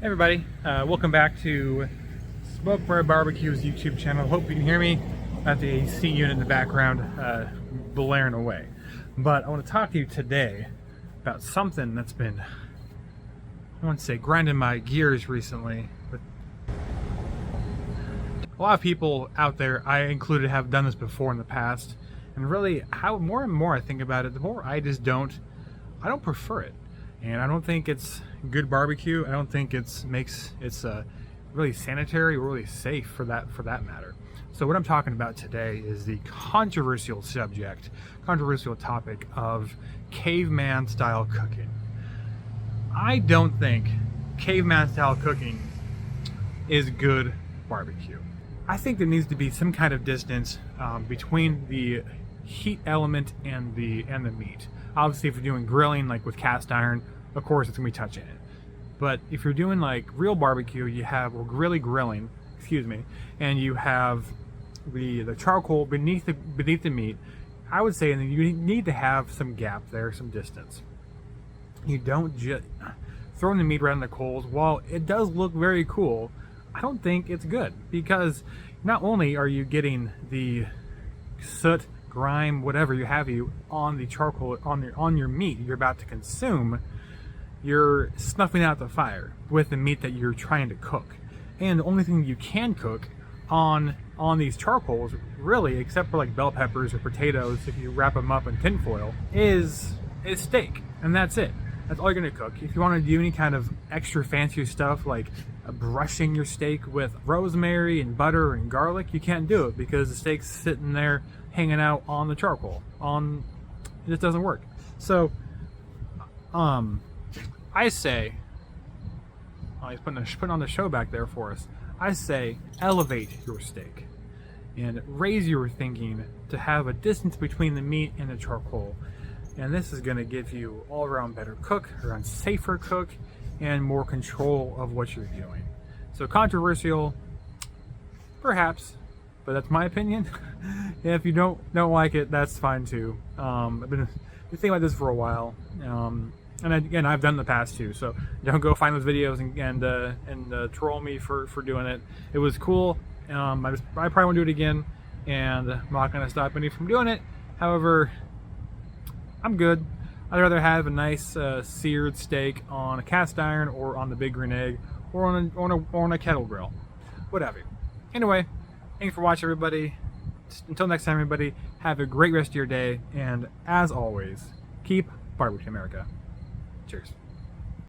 Hey everybody, welcome back to Smoke Bread Barbecue's YouTube channel. Hope you can hear me. Got the AC unit in the background blaring away. But I want to talk to you today about something that's been, I want to say, grinding my gears recently. But a lot of people out there, I included, have done this before in the past. And really, how more and more I think about it, the more I don't prefer it. And I don't think it's good barbecue. I don't think it's really sanitary or really safe for that matter. So what I'm talking about today is the controversial topic of caveman style cooking. I don't think caveman style cooking is good barbecue. I think there needs to be some kind of distance between the heat element and the meat. Obviously, if you're doing grilling, like with cast iron, of course it's gonna be touching it. But if you're doing like real barbecue, grilling, and you have the charcoal beneath the meat, I would say that you need to have some gap there, some distance. You don't just throwing the meat right on the coals. While it does look very cool, I don't think it's good, because not only are you getting the soot, grime, whatever you on the charcoal on your meat you're about to consume, you're snuffing out the fire with the meat that you're trying to cook. And the only thing you can cook on these charcoals, really, except for like bell peppers or potatoes, if you wrap them up in tin foil, is steak, and that's it. That's all you're gonna cook. If you want to do any kind of extra fancy stuff like brushing your steak with rosemary and butter and garlic, you can't do it because the steak's sitting there hanging out on the charcoal. It just doesn't work. So, I say, he's putting on the show back there for us. I say, elevate your steak and raise your thinking to have a distance between the meat and the charcoal. And this is going to give you all around better cook, around safer cook, and more control of what you're doing. So controversial, perhaps, but that's my opinion. If you don't like it, that's fine too. I've been thinking about this for a while. And again, I've done in the past too, so don't go find those videos and troll me for doing it. It was cool. I probably won't do it again, and I'm not going to stop any from doing it. However, I'm good. I'd rather have a nice seared steak on a cast iron or on the Big Green Egg or on a kettle grill, whatever. Anyway, thanks for watching, everybody. Until next time, everybody, have a great rest of your day, and as always, keep barbecuing, America. Cheers.